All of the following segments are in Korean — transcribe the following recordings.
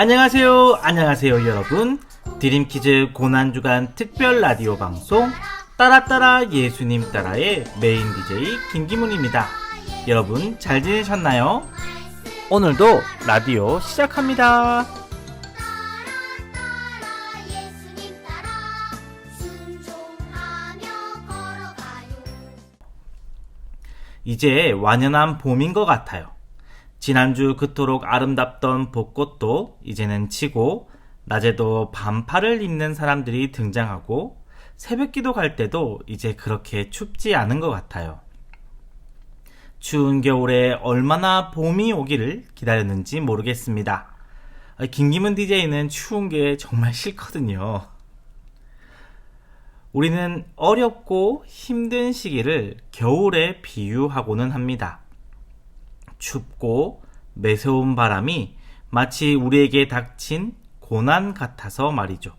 안녕하세요 여러분. 드림키즈 고난주간 특별 라디오 방송 따라따라 예수님 따라의 메인 DJ 김기문입니다. 여러분 잘 지내셨나요? 오늘도 라디오 시작합니다. 이제 완연한 봄인 것 같아요. 지난주 그토록 아름답던 벚꽃도 이제는 지고 낮에도 반팔을 입는 사람들이 등장하고 새벽기도 갈 때도 이제 그렇게 춥지 않은 것 같아요. 추운 겨울에 얼마나 봄이 오기를 기다렸는지 모르겠습니다. 김기문 DJ는 추운 게 정말 싫거든요. 우리는 어렵고 힘든 시기를 겨울에 비유하고는 합니다. 춥고 매서운 바람이 마치 우리에게 닥친 고난 같아서 말이죠.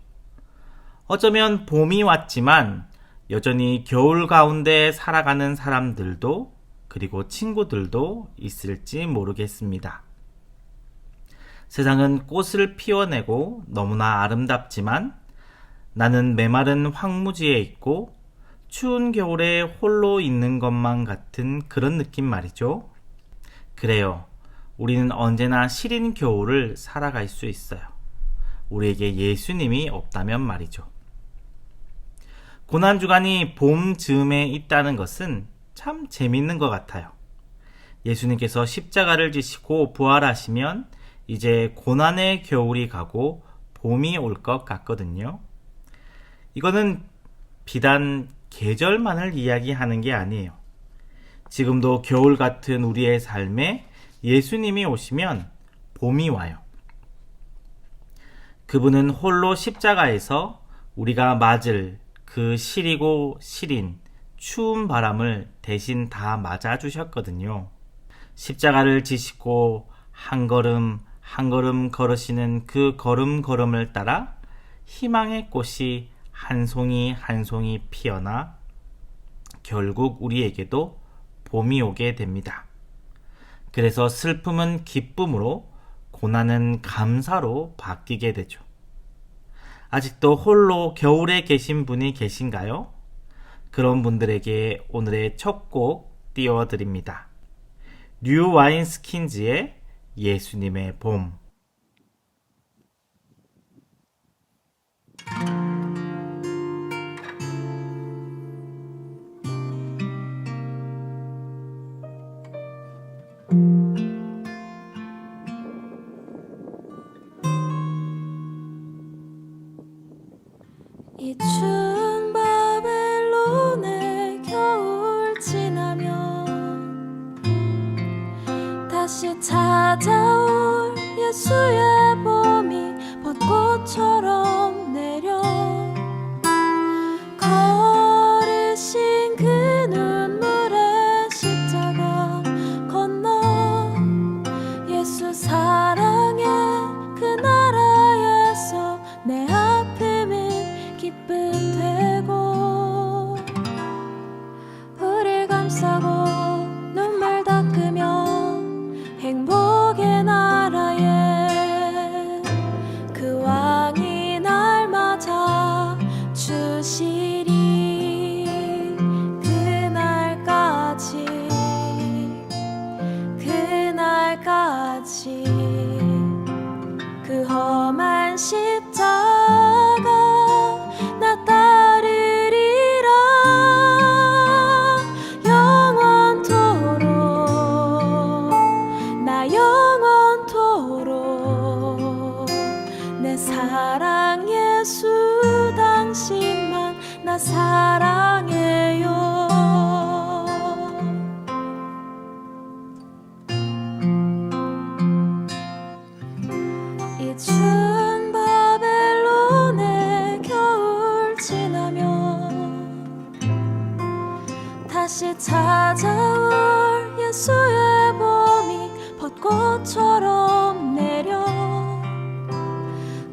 어쩌면 봄이 왔지만 여전히 겨울 가운데 살아가는 사람들도 그리고 친구들도 있을지 모르겠습니다. 세상은 꽃을 피워내고 너무나 아름답지만 나는 메마른 황무지에 있고 추운 겨울에 홀로 있는 것만 같은 그런 느낌 말이죠. 그래요. 우리는 언제나 시린 겨울을 살아갈 수 있어요. 우리에게 예수님이 없다면 말이죠. 고난주간이 봄 즈음에 있다는 것은 참 재밌는 것 같아요. 예수님께서 십자가를 지시고 부활하시면 이제 고난의 겨울이 가고 봄이 올 것 같거든요. 이거는 비단 계절만을 이야기하는 게 아니에요. 지금도 겨울 같은 우리의 삶에 예수님이 오시면 봄이 와요. 그분은 홀로 십자가에서 우리가 맞을 그 시리고 시린 추운 바람을 대신 다 맞아주셨거든요. 십자가를 지시고 한 걸음 한 걸음 걸으시는 그 걸음걸음을 따라 희망의 꽃이 한 송이 한 송이 피어나 결국 우리에게도 봄이 오게 됩니다. 그래서 슬픔은 기쁨으로 고난은 감사로 바뀌게 되죠. 아직도 홀로 겨울에 계신 분이 계신가요? 그런 분들에게 오늘의 첫 곡 띄워드립니다. 뉴 와인스킨즈의 예수님의 봄. 이 추운 바벨론의 겨울 지나면 다시 찾아올 예수의 봄이 벚꽃처럼 내려 걸으신 그 눈물의 십자가 건너 예수 사랑의 그 나라에서 내 아픔은 기쁨 되고 불을 감싸고 눈물 닦으며 행복의 나라에 그 왕이 날 맞아 주시리. 그날까지 그 험한 십자가 나 따르리라 영원토록. 나 영원토록 내 사랑 예수 당신만 나 사랑해요. 이 추운 바벨론의 겨울 지나면 다시 찾아올 예수의 봄이 벚꽃처럼 내려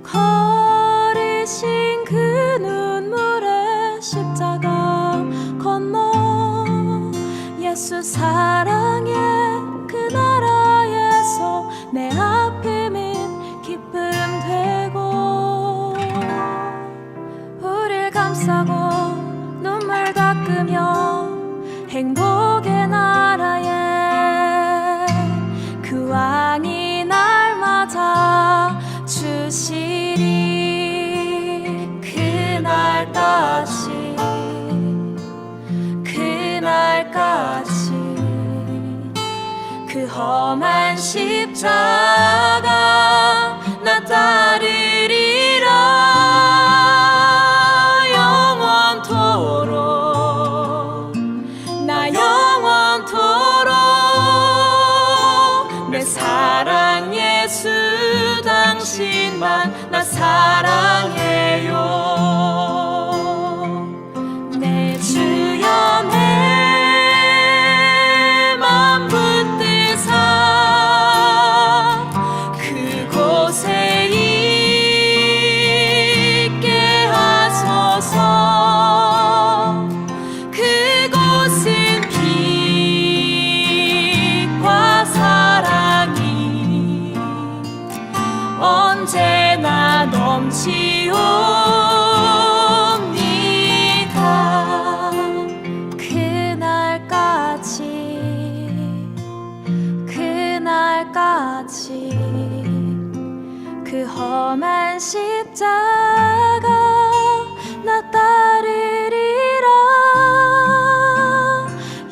걸으신 그 눈물의 십자가 건너 예수 사랑의 그 나라에서 내 아픔은 기쁨 행복의 나라에 그 왕이 날 맞아 주시리. 그날까지 그 험한 십자가 나 따르리라. 영원토록 나 영원토록 내 사랑 예수 당신만 나 사랑해요. 내 주여 내 맘 붙드사 그곳에 있게 하소서. 그곳은 빛과 사랑이 언제나 넘치옵니다. 그날까지 그 험한 십자가 나 따르리라.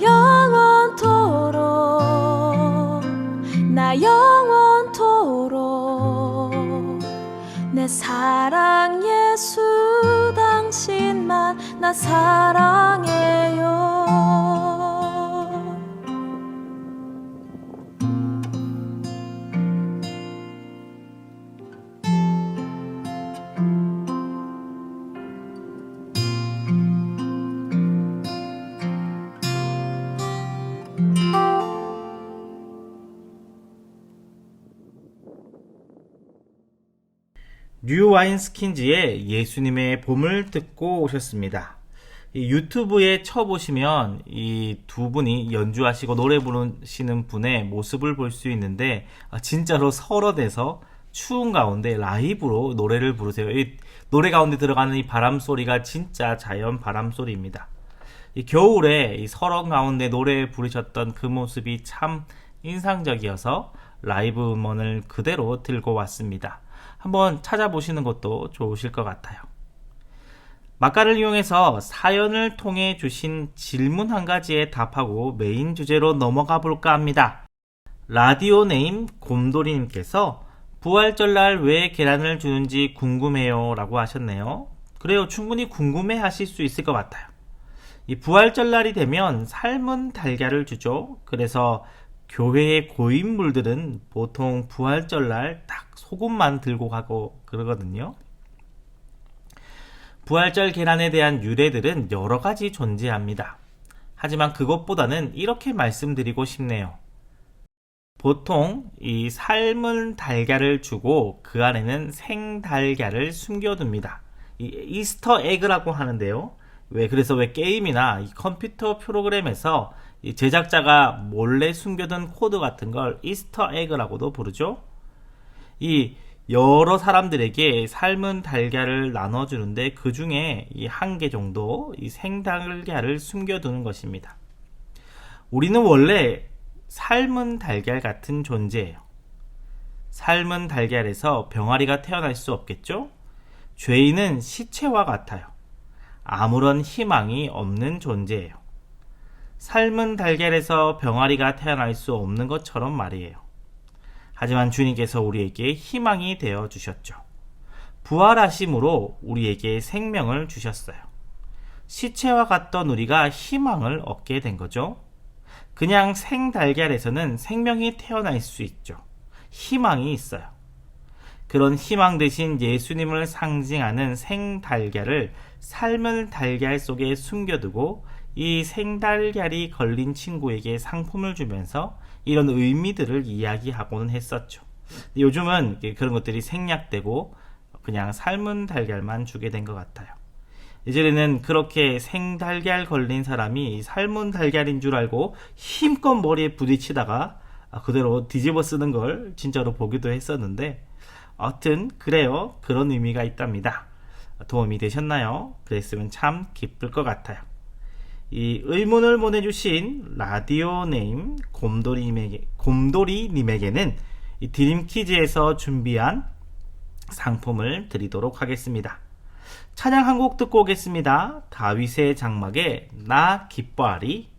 영원토록 나 영원토록 내 사랑 예수 당신만 나 사랑해요. 뉴 와인스킨즈의 예수님의 봄을 듣고 오셨습니다. 이 유튜브에 쳐보시면 이 두 분이 연주하시고 노래 부르시는 분의 모습을 볼 수 있는데 진짜로 설어대서 추운 가운데 라이브로 노래를 부르세요. 이 노래 가운데 들어가는 이 바람 소리가 진짜 자연 바람 소리입니다. 이 겨울에 이 설원 가운데 노래 부르셨던 그 모습이 참 인상적이어서 라이브 음원을 그대로 들고 왔습니다. 한번 찾아보시는 것도 좋으실 것 같아요. 막간을 이용해서 사연을 통해 주신 질문 한 가지에 답하고 메인 주제로 넘어가 볼까 합니다. 라디오 네임 곰돌이님께서 부활절날 왜 계란을 주는지 궁금해요 라고 하셨네요. 그래요, 충분히 궁금해 하실 수 있을 것 같아요. 이 부활절날이 되면 삶은 달걀을 주죠. 그래서 교회의 고인물들은 보통 부활절날 딱 소금만 들고 가고 그러거든요. 부활절 계란에 대한 유래들은 여러 가지 존재합니다. 하지만 그것보다는 이렇게 말씀드리고 싶네요. 보통 이 삶은 달걀을 주고 그 안에는 생달걀을 숨겨둡니다. 이 이스터 에그라고 하는데요. 그래서 왜 게임이나 이 컴퓨터 프로그램에서 이 제작자가 몰래 숨겨둔 코드 같은 걸 이스터 에그라고도 부르죠. 이 여러 사람들에게 삶은 달걀을 나눠주는데 그 중에 이 한 개 정도 이 생달걀을 숨겨두는 것입니다. 우리는 원래 삶은 달걀 같은 존재예요. 삶은 달걀에서 병아리가 태어날 수 없겠죠? 죄인은 시체와 같아요. 아무런 희망이 없는 존재예요. 삶은 달걀에서 병아리가 태어날 수 없는 것처럼 말이에요. 하지만 주님께서 우리에게 희망이 되어 주셨죠. 부활하심으로 우리에게 생명을 주셨어요. 시체와 같던 우리가 희망을 얻게 된 거죠. 그냥 생달걀에서는 생명이 태어날 수 있죠. 희망이 있어요. 그런 희망 대신 예수님을 상징하는 생달걀을 삶은 달걀 속에 숨겨두고 이 생달걀이 걸린 친구에게 상품을 주면서 이런 의미들을 이야기하고는 했었죠. 요즘은 그런 것들이 생략되고 그냥 삶은 달걀만 주게 된 것 같아요. 예전에는 그렇게 생달걀 걸린 사람이 삶은 달걀인 줄 알고 힘껏 머리에 부딪히다가 그대로 뒤집어 쓰는 걸 진짜로 보기도 했었는데, 아무튼 그래요. 그런 의미가 있답니다. 도움이 되셨나요? 그랬으면 참 기쁠 것 같아요. 이 의문을 보내주신 라디오 네임 곰돌이님에게는 이 드림퀴즈에서 준비한 상품을 드리도록 하겠습니다. 찬양 한 곡 듣고 오겠습니다. 다윗의 장막에 나 기뻐하리.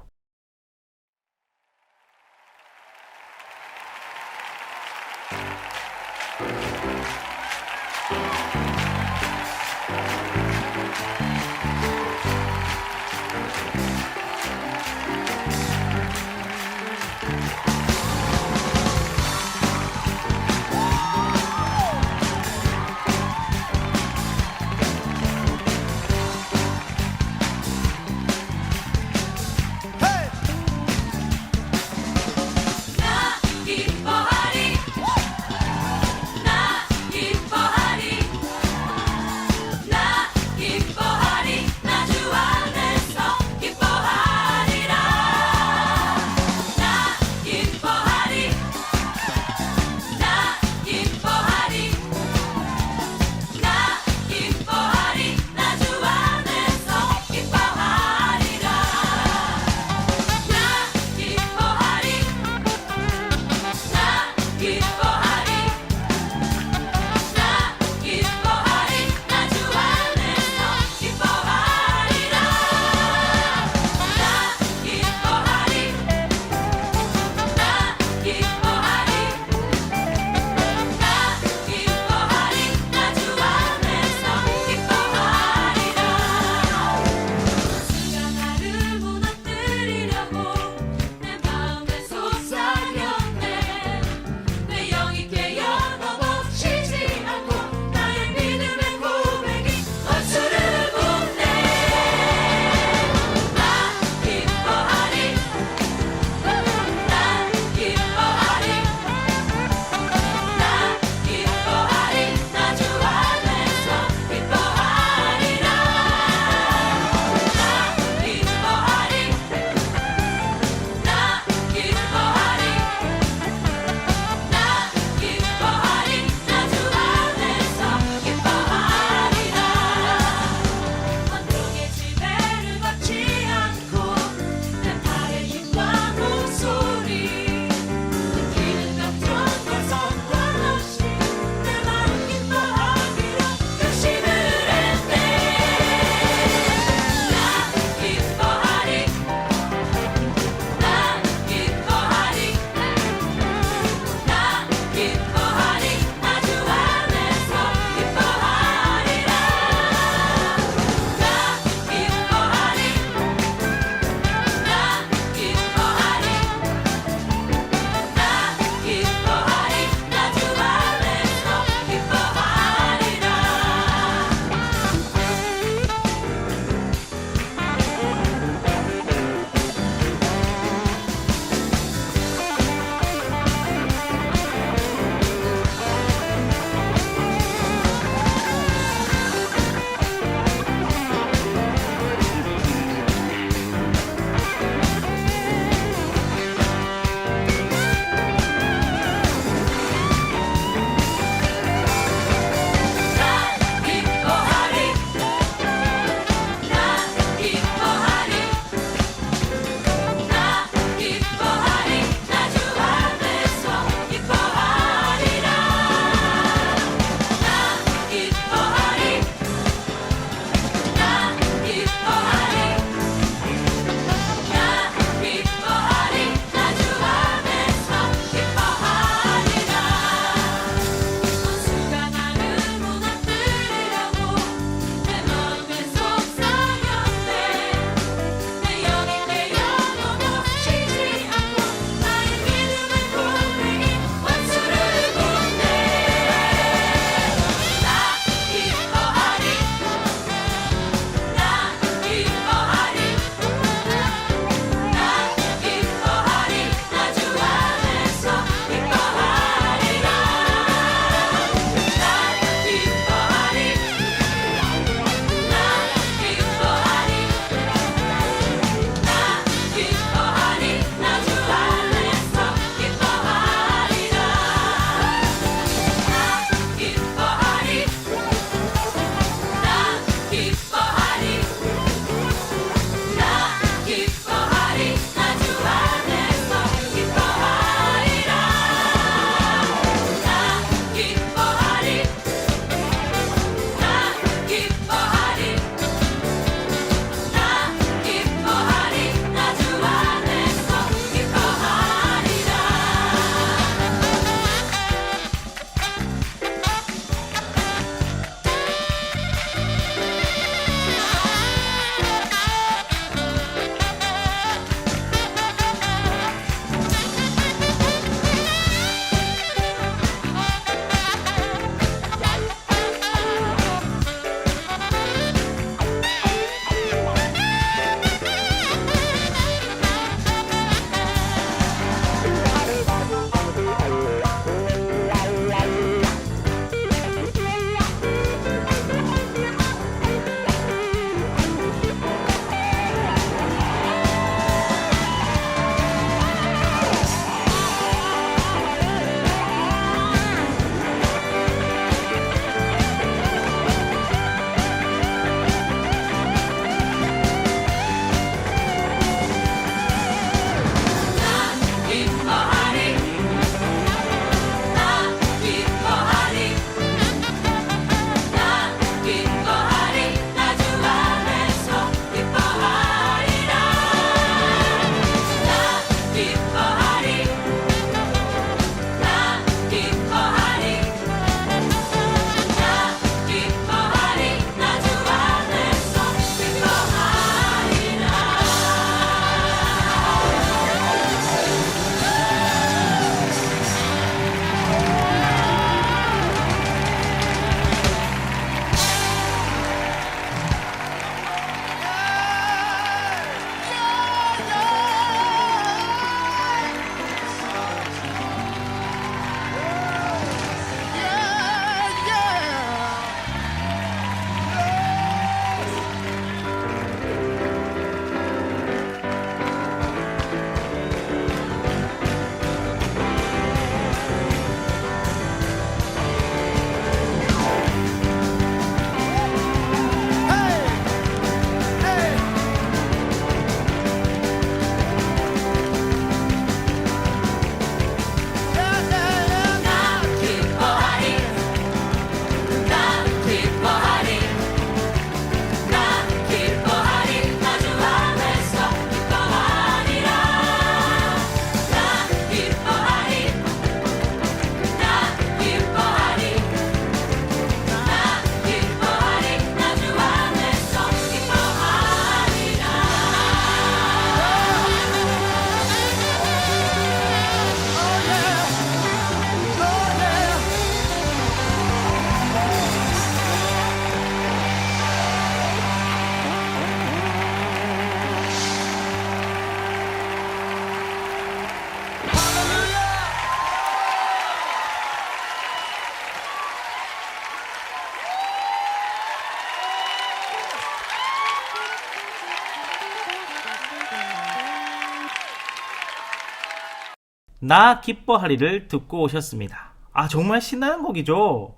나 기뻐하리를 듣고 오셨습니다. 정말 신나는 곡이죠.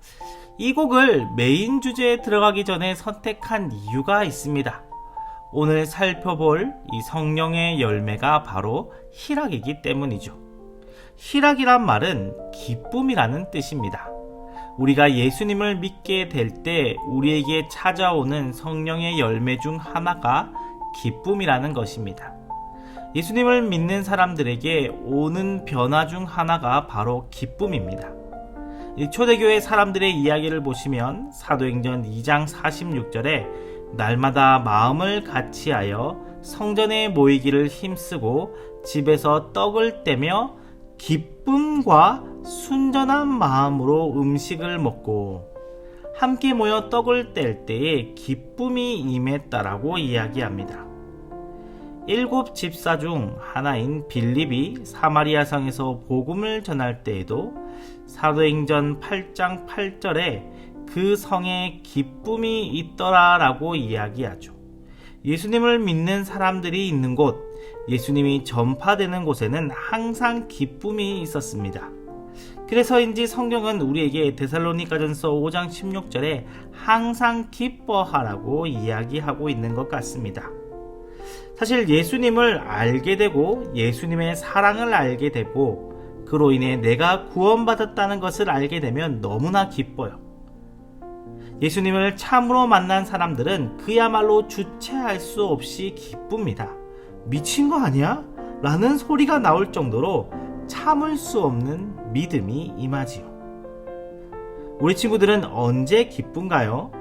이 곡을 메인 주제에 들어가기 전에 선택한 이유가 있습니다. 오늘 살펴볼 이 성령의 열매가 바로 희락이기 때문이죠. 희락이란 말은 기쁨이라는 뜻입니다. 우리가 예수님을 믿게 될 때 우리에게 찾아오는 성령의 열매 중 하나가 기쁨이라는 것입니다. 예수님을 믿는 사람들에게 오는 변화 중 하나가 바로 기쁨입니다. 이 초대교회 사람들의 이야기를 보시면 사도행전 2장 46절에 날마다 마음을 같이하여 성전에 모이기를 힘쓰고 집에서 떡을 떼며 기쁨과 순전한 마음으로 음식을 먹고 함께 모여 떡을 뗄 때에 기쁨이 임했다라고 이야기합니다. 7 집사 중 하나인 빌립이 사마리아 성에서 복음을 전할 때에도 사도행전 8장 8절에 그 성에 기쁨이 있더라 라고 이야기하죠. 예수님을 믿는 사람들이 있는 곳, 예수님이 전파되는 곳에는 항상 기쁨이 있었습니다. 그래서인지 성경은 우리에게 데살로니가전서 5장 16절에 항상 기뻐하라고 이야기하고 있는 것 같습니다. 사실 예수님을 알게 되고 예수님의 사랑을 알게 되고 그로 인해 내가 구원받았다는 것을 알게 되면 너무나 기뻐요. 예수님을 참으로 만난 사람들은 그야말로 주체할 수 없이 기쁩니다. 미친 거 아니야? 라는 소리가 나올 정도로 참을 수 없는 믿음이 임하지요. 우리 친구들은 언제 기쁜가요?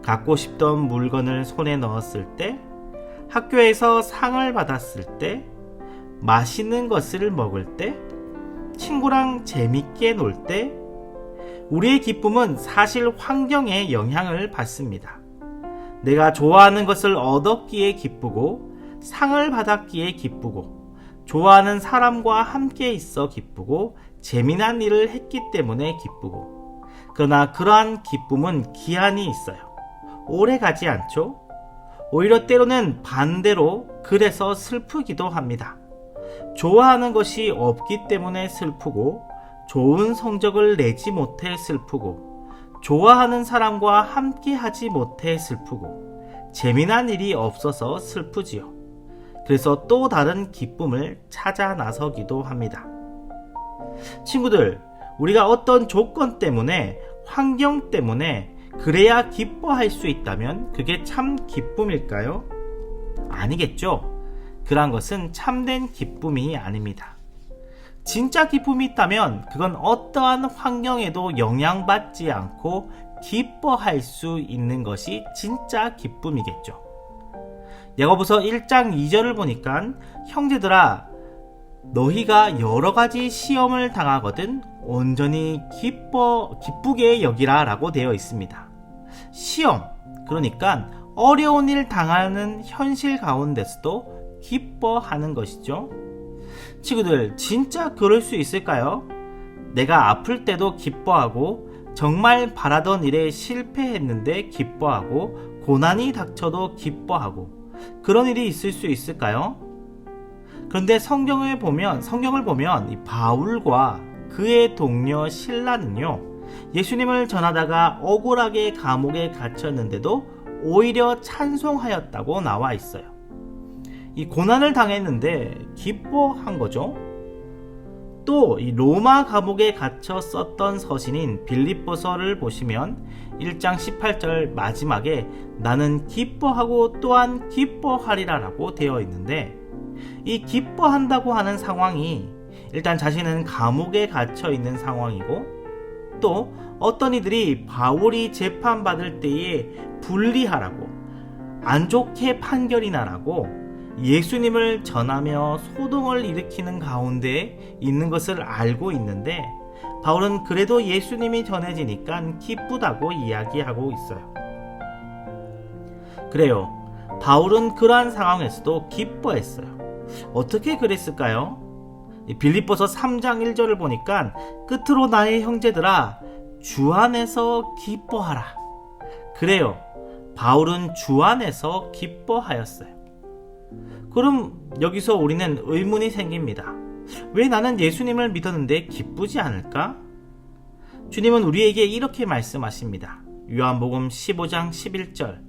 갖고 싶던 물건을 손에 넣었을 때, 학교에서 상을 받았을 때, 맛있는 것을 먹을 때, 친구랑 재밌게 놀 때, 우리의 기쁨은 사실 환경에 영향을 받습니다. 내가 좋아하는 것을 얻었기에 기쁘고, 상을 받았기에 기쁘고, 좋아하는 사람과 함께 있어 기쁘고, 재미난 일을 했기 때문에 기쁘고, 그러나 그러한 기쁨은 기한이 있어요. 오래 가지 않죠? 오히려 때로는 반대로 그래서 슬프기도 합니다. 좋아하는 것이 없기 때문에 슬프고, 좋은 성적을 내지 못해 슬프고, 좋아하는 사람과 함께 하지 못해 슬프고, 재미난 일이 없어서 슬프지요. 그래서 또 다른 기쁨을 찾아 나서기도 합니다. 친구들, 우리가 어떤 조건 때문에, 환경 때문에 그래야 기뻐할 수 있다면 그게 참 기쁨일까요? 아니겠죠. 그런 것은 참된 기쁨이 아닙니다. 진짜 기쁨이 있다면 그건 어떠한 환경에도 영향받지 않고 기뻐할 수 있는 것이 진짜 기쁨이겠죠. 야고보서 1장 2절을 보니까 형제들아 너희가 여러 가지 시험을 당하거든 온전히 기쁘게 여기라 라고 되어 있습니다. 시험, 그러니까 어려운 일 당하는 현실 가운데서도 기뻐하는 것이죠. 친구들, 진짜 그럴 수 있을까요? 내가 아플 때도 기뻐하고, 정말 바라던 일에 실패했는데 기뻐하고, 고난이 닥쳐도 기뻐하고, 그런 일이 있을 수 있을까요? 그런데 성경을 보면 이 바울과 그의 동료 실라는요, 예수님을 전하다가 억울하게 감옥에 갇혔는데도 오히려 찬송하였다고 나와 있어요. 이 고난을 당했는데 기뻐한 거죠. 또 이 로마 감옥에 갇혀 썼던 서신인 빌립보서를 보시면 1장 18절 마지막에 나는 기뻐하고 또한 기뻐하리라 라고 되어 있는데, 이 기뻐한다고 하는 상황이 일단 자신은 감옥에 갇혀 있는 상황이고, 또 어떤 이들이 바울이 재판받을 때에 불리하라고, 안 좋게 판결이 나라고 예수님을 전하며 소동을 일으키는 가운데 있는 것을 알고 있는데, 바울은 그래도 예수님이 전해지니까 기쁘다고 이야기하고 있어요. 그래요. 바울은 그러한 상황에서도 기뻐했어요. 어떻게 그랬을까요? 빌립보서 3장 1절을 보니까 끝으로 나의 형제들아 주 안에서 기뻐하라. 그래요. 바울은 주 안에서 기뻐하였어요. 그럼 여기서 우리는 의문이 생깁니다. 왜 나는 예수님을 믿었는데 기쁘지 않을까? 주님은 우리에게 이렇게 말씀하십니다. 요한복음 15장 11절.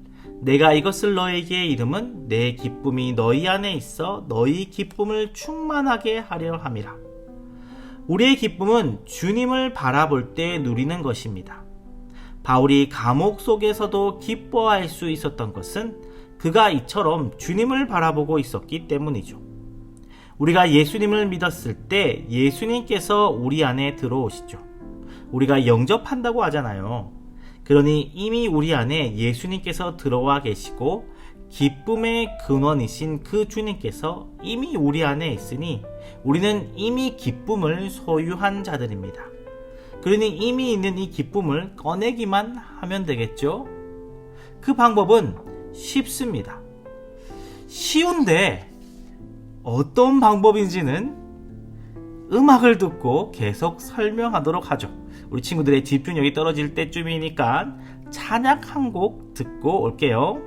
내가 이것을 너에게 이름은 내 기쁨이 너희 안에 있어 너희 기쁨을 충만하게 하려 함이라. 우리의 기쁨은 주님을 바라볼 때 누리는 것입니다. 바울이 감옥 속에서도 기뻐할 수 있었던 것은 그가 이처럼 주님을 바라보고 있었기 때문이죠. 우리가 예수님을 믿었을 때 예수님께서 우리 안에 들어오시죠. 우리가 영접한다고 하잖아요. 그러니 이미 우리 안에 예수님께서 들어와 계시고 기쁨의 근원이신 그 주님께서 이미 우리 안에 있으니 우리는 이미 기쁨을 소유한 자들입니다. 그러니 이미 있는 이 기쁨을 꺼내기만 하면 되겠죠? 그 방법은 쉽습니다. 쉬운데 어떤 방법인지는 음악을 듣고 계속 설명하도록 하죠. 우리 친구들의 집중력이 떨어질 때쯤이니까 찬양 한 곡 듣고 올게요.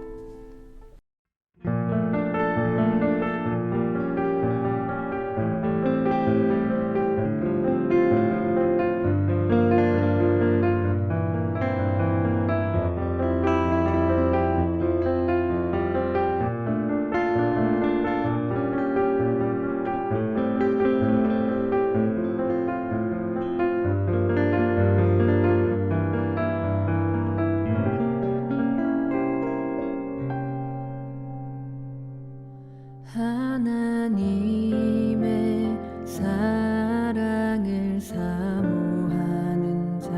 하나님의 사랑을 사모하는 자,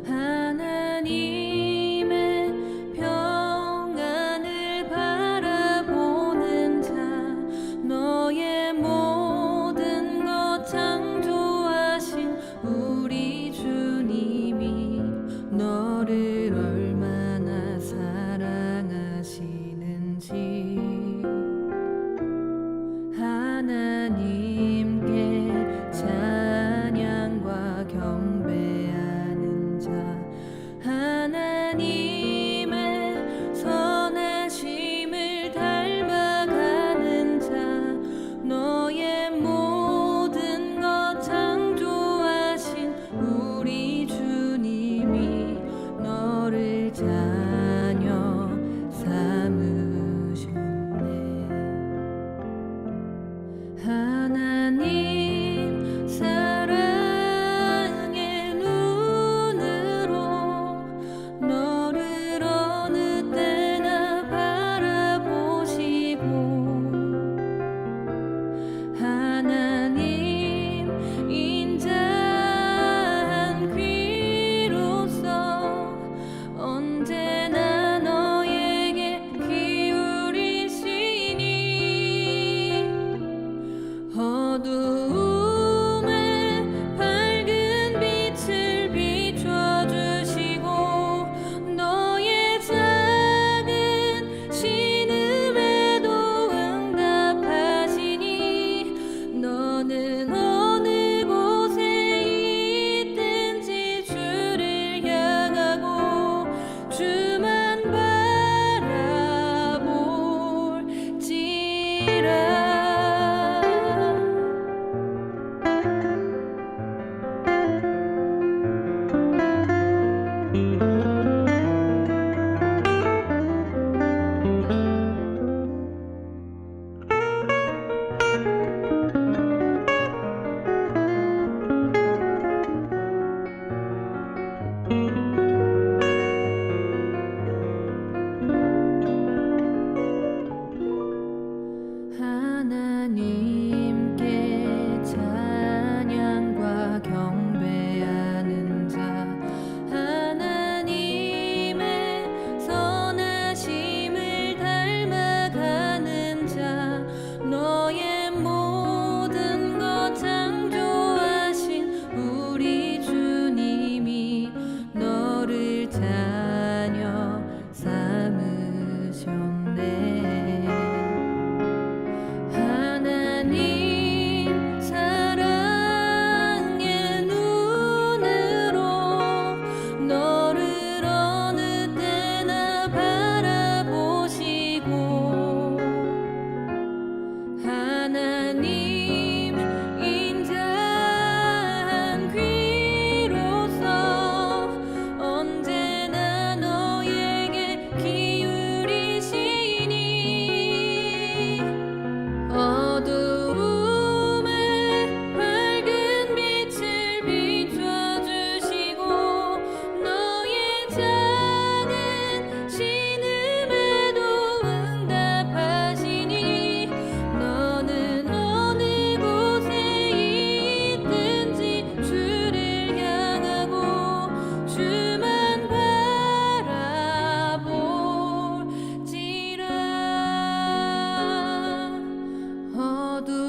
하나님의 평안을 바라보는 자, 너의 모든 것 창조하신 우리 주님이 너를 얼마나 사랑하시는지 하나님께 찬양과 경배하는 자, 하나님의 선하심을 닮아가는 자, 너의 모든 것 창조하신 우리 주님이 너를 자녀 삼으셨네. 하나님 사랑의 눈으로 너를 어느 때나 바라보시고 하나님 인자한 귀로서 언제나 너에게 기울이시니 어두움에 밝은 빛을 비춰주시고 너의 작은 신음에도 응답하시니 너는 어느 곳에 있든지 주를 향하고 주만 바라볼지라. 하나님께 찬양과 경배하는 자, 하나님의 선하심을 닮아가는 자, 너의 모든 것 창조하신 우리 주님이 너를 자녀 삼으셨네. 하나님 사랑의 눈으로 너를 어느 때나 바라보시고 하나님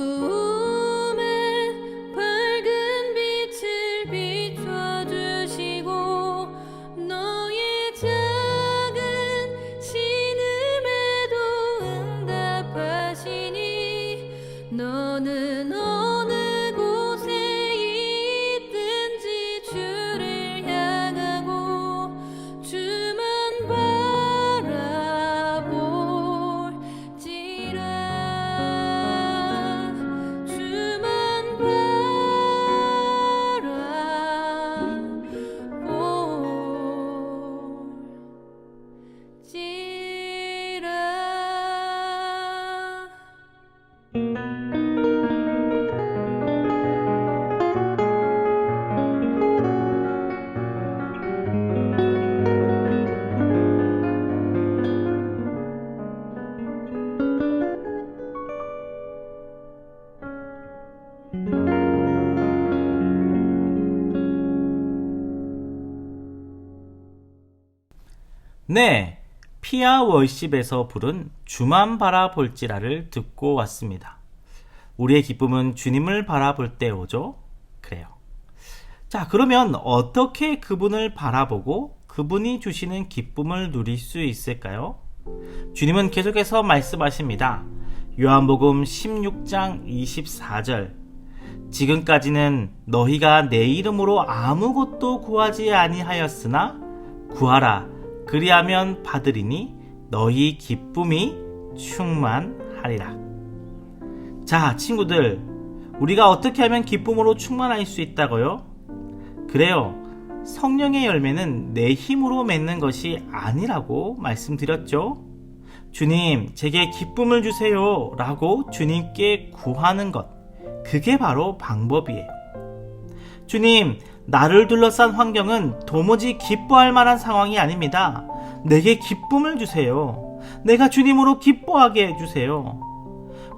어두움에 밝은 빛을 비춰주시고 너의 작은 신음에도 응답하시니 너는 어느 곳에 있든지 주를 향하고 주만 바라볼지라 주만 바라볼지라. 네, 피아 월십에서 부른 주만 바라볼지라를 듣고 왔습니다. 우리의 기쁨은 주님을 바라볼 때 오죠? 그래요. 자, 그러면 어떻게 그분을 바라보고 그분이 주시는 기쁨을 누릴 수 있을까요? 주님은 계속해서 말씀하십니다. 요한복음 16장 24절. 지금까지는 너희가 내 이름으로 아무것도 구하지 아니하였으나 구하라 그리하면 받으리니 너희 기쁨이 충만하리라. 자, 친구들, 우리가 어떻게 하면 기쁨으로 충만할 수 있다고요? 그래요. 성령의 열매는 내 힘으로 맺는 것이 아니라고 말씀드렸죠. 주님, 제게 기쁨을 주세요 라고 주님께 구하는 것, 그게 바로 방법이에요. 주님, 나를 둘러싼 환경은 도무지 기뻐할 만한 상황이 아닙니다. 내게 기쁨을 주세요. 내가 주님으로 기뻐하게 해주세요.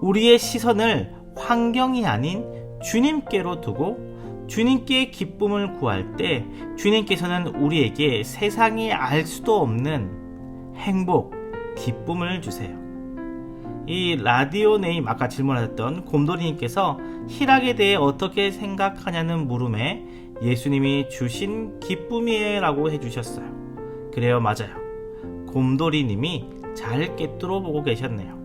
우리의 시선을 환경이 아닌 주님께로 두고 주님께 기쁨을 구할 때 주님께서는 우리에게 세상이 알 수도 없는 행복, 기쁨을 주세요. 이 라디오 네임 아까 질문하셨던 곰돌이님께서 희락에 대해 어떻게 생각하냐는 물음에 예수님이 주신 기쁨이에요 라고 해주셨어요. 그래요, 맞아요. 곰돌이님이 잘 꿰뚫어 보고 계셨네요.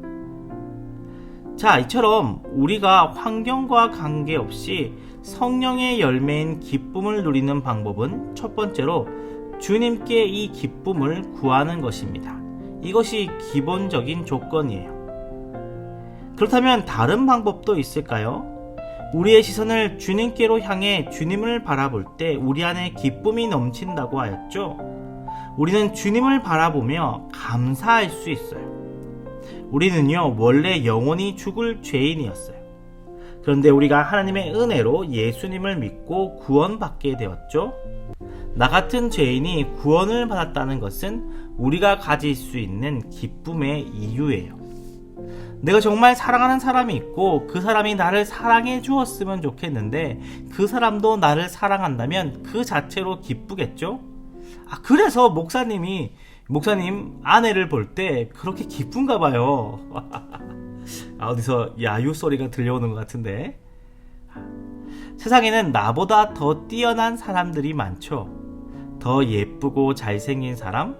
자, 이처럼 우리가 환경과 관계없이 성령의 열매인 기쁨을 누리는 방법은 첫 번째로 주님께 이 기쁨을 구하는 것입니다. 이것이 기본적인 조건이에요. 그렇다면 다른 방법도 있을까요? 우리의 시선을 주님께로 향해 주님을 바라볼 때 우리 안에 기쁨이 넘친다고 하였죠. 우리는 주님을 바라보며 감사할 수 있어요. 우리는요, 원래 영원히 죽을 죄인이었어요. 그런데 우리가 하나님의 은혜로 예수님을 믿고 구원받게 되었죠. 나 같은 죄인이 구원을 받았다는 것은 우리가 가질 수 있는 기쁨의 이유예요. 내가 정말 사랑하는 사람이 있고 그 사람이 나를 사랑해 주었으면 좋겠는데 그 사람도 나를 사랑한다면 그 자체로 기쁘겠죠? 그래서 목사님 아내를 볼 때 그렇게 기쁜가 봐요. 어디서 야유 소리가 들려오는 것 같은데. 세상에는 나보다 더 뛰어난 사람들이 많죠. 더 예쁘고 잘생긴 사람,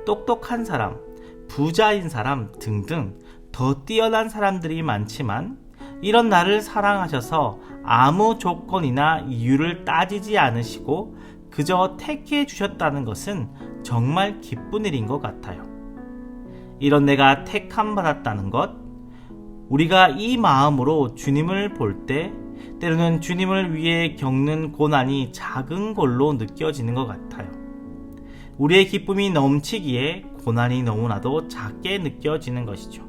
똑똑한 사람, 부자인 사람 등등 더 뛰어난 사람들이 많지만 이런 나를 사랑하셔서 아무 조건이나 이유를 따지지 않으시고 그저 택해 주셨다는 것은 정말 기쁜 일인 것 같아요. 이런 내가 택함 받았다는 것, 우리가 이 마음으로 주님을 볼 때 때로는 주님을 위해 겪는 고난이 작은 걸로 느껴지는 것 같아요. 우리의 기쁨이 넘치기에 고난이 너무나도 작게 느껴지는 것이죠.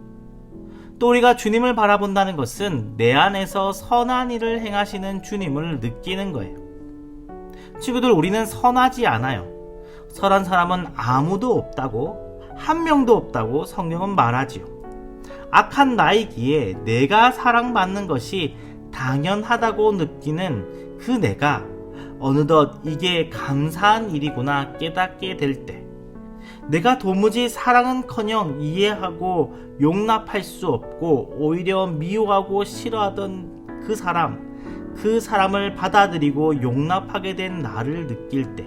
또 우리가 주님을 바라본다는 것은 내 안에서 선한 일을 행하시는 주님을 느끼는 거예요. 친구들, 우리는 선하지 않아요. 선한 사람은 아무도 없다고, 한 명도 없다고 성경은 말하지요. 악한 나이기에 내가 사랑받는 것이 당연하다고 느끼는 그 내가 어느덧 이게 감사한 일이구나 깨닫게 될 때, 내가 도무지 사랑은커녕 이해하고 용납할 수 없고 오히려 미워하고 싫어하던 그 사람을 받아들이고 용납하게 된 나를 느낄 때,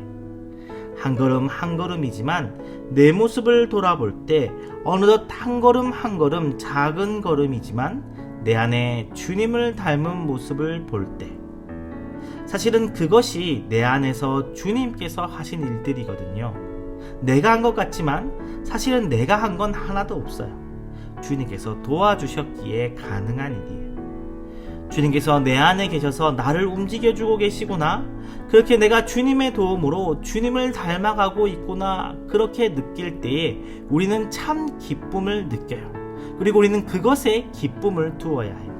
한 걸음 한 걸음이지만 내 모습을 돌아볼 때 어느덧 한 걸음 한 걸음 작은 걸음이지만 내 안에 주님을 닮은 모습을 볼 때, 사실은 그것이 내 안에서 주님께서 하신 일들이거든요. 내가 한 것 같지만 사실은 내가 한 건 하나도 없어요. 주님께서 도와주셨기에 가능한 일이에요. 주님께서 내 안에 계셔서 나를 움직여주고 계시구나, 그렇게 내가 주님의 도움으로 주님을 닮아가고 있구나, 그렇게 느낄 때에 우리는 참 기쁨을 느껴요. 그리고 우리는 그것에 기쁨을 두어야 해요.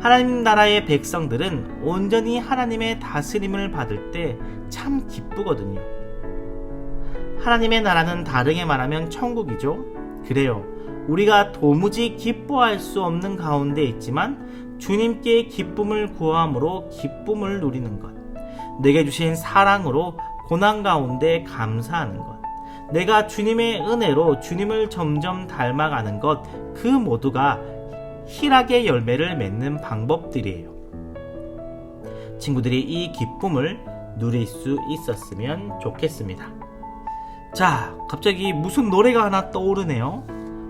하나님 나라의 백성들은 온전히 하나님의 다스림을 받을 때 참 기쁘거든요. 하나님의 나라는 다르게 말하면 천국이죠. 그래요. 우리가 도무지 기뻐할 수 없는 가운데 있지만 주님께 기쁨을 구함으로 기쁨을 누리는 것, 내게 주신 사랑으로 고난 가운데 감사하는 것, 내가 주님의 은혜로 주님을 점점 닮아가는 것, 그 모두가 희락의 열매를 맺는 방법들이에요. 친구들이 이 기쁨을 누릴 수 있었으면 좋겠습니다. 자, 갑자기 무슨 노래가 하나 떠오르네요.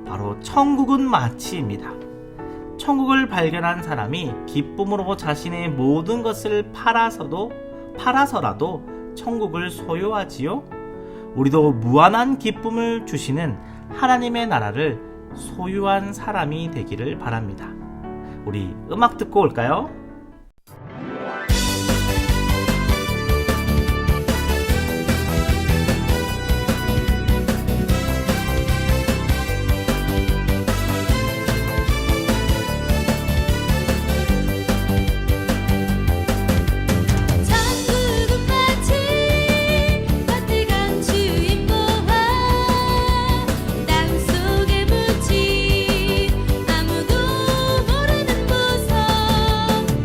바로 천국은 마치입니다. 천국을 발견한 사람이 기쁨으로 자신의 모든 것을 팔아서라도 천국을 소유하지요. 우리도 무한한 기쁨을 주시는 하나님의 나라를 소유한 사람이 되기를 바랍니다. 우리 음악 듣고 올까요? 천국은 마치 따뜻한 주인 보아 땅속에 묻힌 아무도 모르는 무성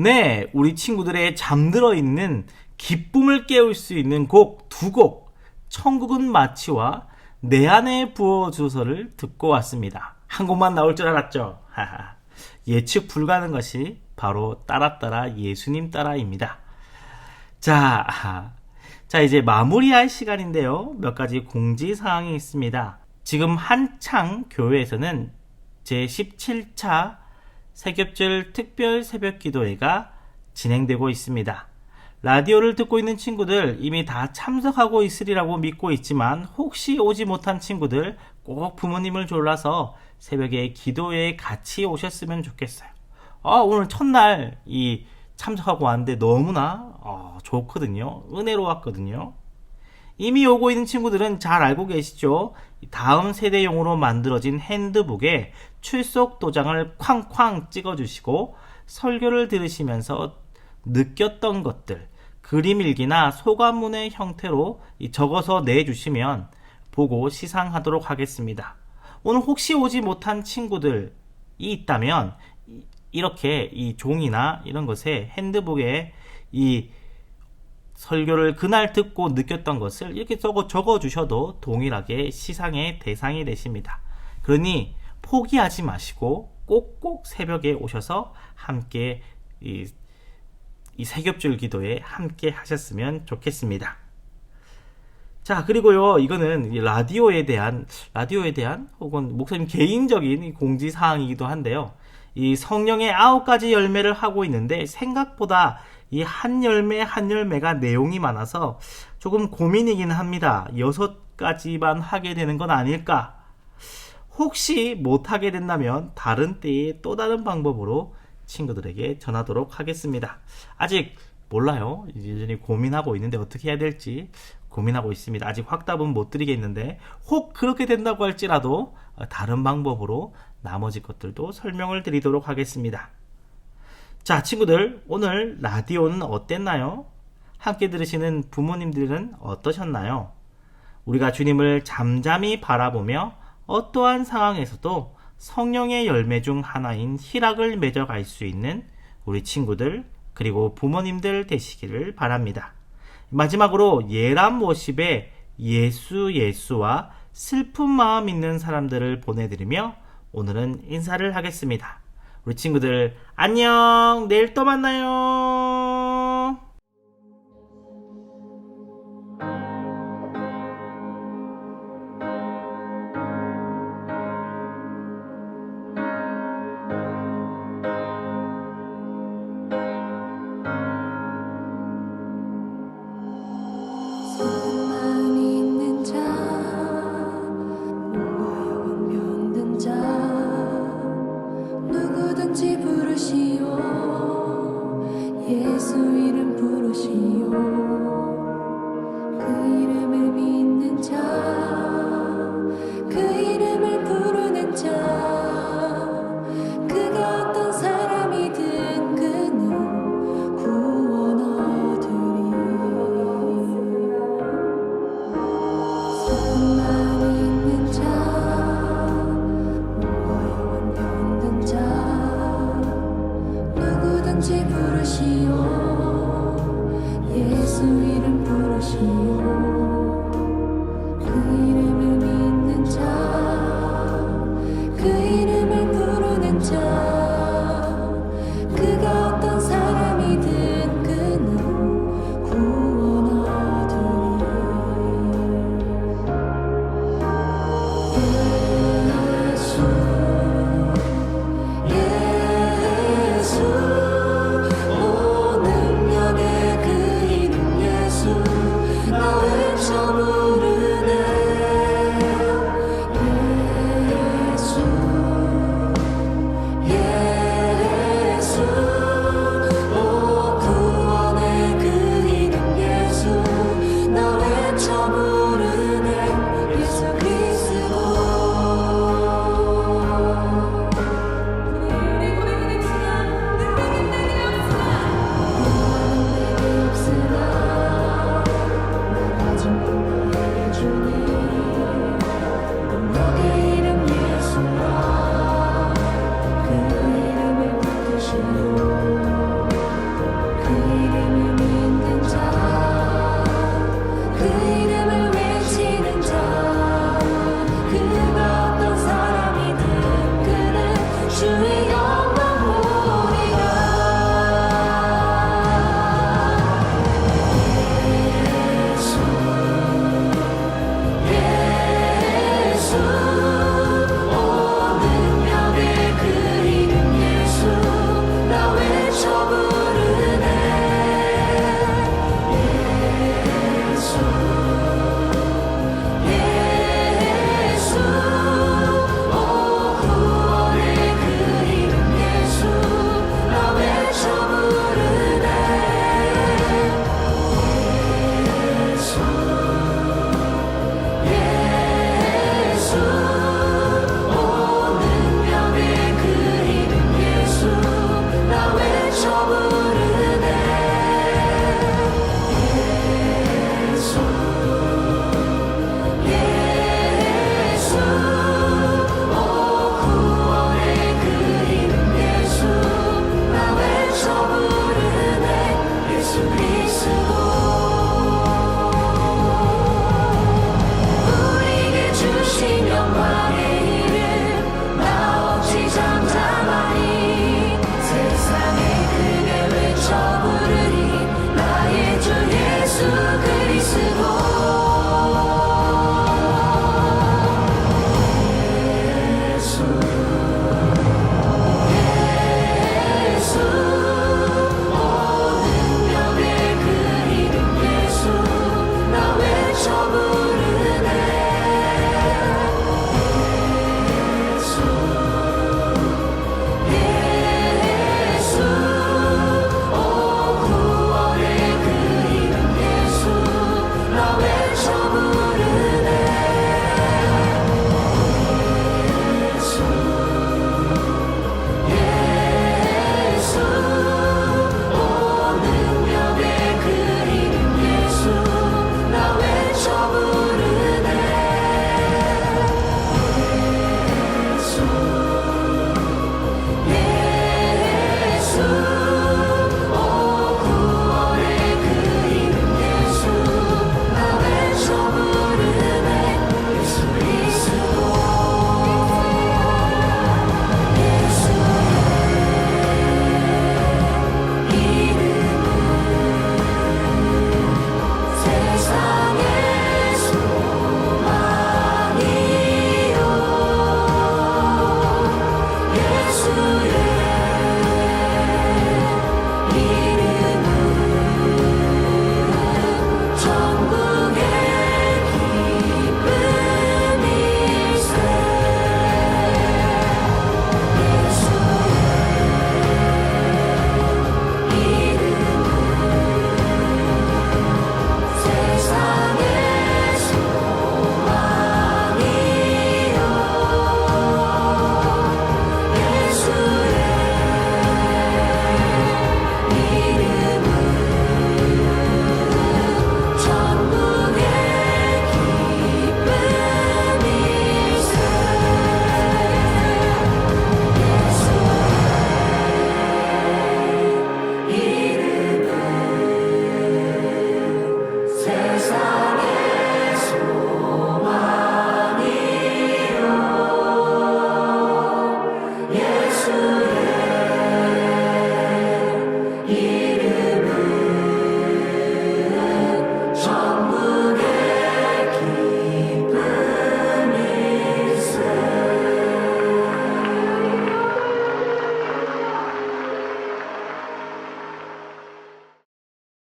네, 우리 친구들의 잠들어 있는 기쁨을 깨울 수 있는 곡 두 곡, 천국은 마치와 내 안에 부어주소서를 듣고 왔습니다. 한 곡만 나올 줄 알았죠? 예측 불가능한 것이 바로 따라 예수님 따라입니다. 자, 이제 마무리할 시간인데요. 몇 가지 공지사항이 있습니다. 지금 한창 교회에서는 제17차 세겹절 특별 새벽 기도회가 진행되고 있습니다. 라디오를 듣고 있는 친구들 이미 다 참석하고 있으리라고 믿고 있지만 혹시 오지 못한 친구들 꼭 부모님을 졸라서 새벽에 기도회에 같이 오셨으면 좋겠어요. 오늘 첫날 참석하고 왔는데 너무나 좋거든요. 은혜로웠거든요. 이미 오고 있는 친구들은 잘 알고 계시죠? 다음 세대용으로 만들어진 핸드북에 출석 도장을 쾅쾅 찍어주시고 설교를 들으시면서 느꼈던 것들, 그림 일기나 소감문의 형태로 적어서 내주시면 보고 시상하도록 하겠습니다. 오늘 혹시 오지 못한 친구들이 있다면 이렇게 이 종이나 이런 것에 핸드북에 이 설교를 그날 듣고 느꼈던 것을 이렇게 적어 주셔도 동일하게 시상의 대상이 되십니다. 그러니 포기하지 마시고 꼭꼭 새벽에 오셔서 함께 이 세겹줄 기도에 함께 하셨으면 좋겠습니다. 자, 그리고요, 이거는 라디오에 대한 혹은 목사님 개인적인 공지사항이기도 한데요. 이 성령의 9가지 열매를 하고 있는데 생각보다 이 한 열매가 내용이 많아서 조금 고민이긴 합니다. 6가지만 하게 되는 건 아닐까? 혹시 못하게 된다면 다른 때에 또 다른 방법으로 친구들에게 전하도록 하겠습니다. 아직 몰라요. 여전히 고민하고 있는데 어떻게 해야 될지 고민하고 있습니다. 아직 확답은 못 드리겠는데 혹 그렇게 된다고 할지라도 다른 방법으로 나머지 것들도 설명을 드리도록 하겠습니다. 자, 친구들, 오늘 라디오는 어땠나요? 함께 들으시는 부모님들은 어떠셨나요? 우리가 주님을 잠잠히 바라보며 어떠한 상황에서도 성령의 열매 중 하나인 희락을 맺어갈 수 있는 우리 친구들 그리고 부모님들 되시기를 바랍니다. 마지막으로 예람 워십의 예수와 슬픈 마음 있는 사람들을 보내드리며 오늘은 인사를 하겠습니다. 우리 친구들 안녕, 내일 또 만나요. 소망 있는 자, 몸과 영혼 병든 자, 누구든지 부르시오. 예수 이름 부르시오. 그 이름을 믿는 자, 그 이름을 부르는 자, 그가 어떤 사람이든 그는 구원 얻으리. 소망 있는 자, 몸과 영혼 병든 자, 누구든지 부르시오. 예수 이름 부르시오. 그 이름을 믿는 자, 그 이름을 부르는 자, 그가 어떤 사람이든 그는 구원 얻으리. 예수, 오 능력의 그 이름 예수, 나 외쳐 부르네. 예수, 오 구원의 그 이름 예수, 나 외쳐 부르네. 예수 그리스도. 내게 없으나 나 가진 꿈을 주님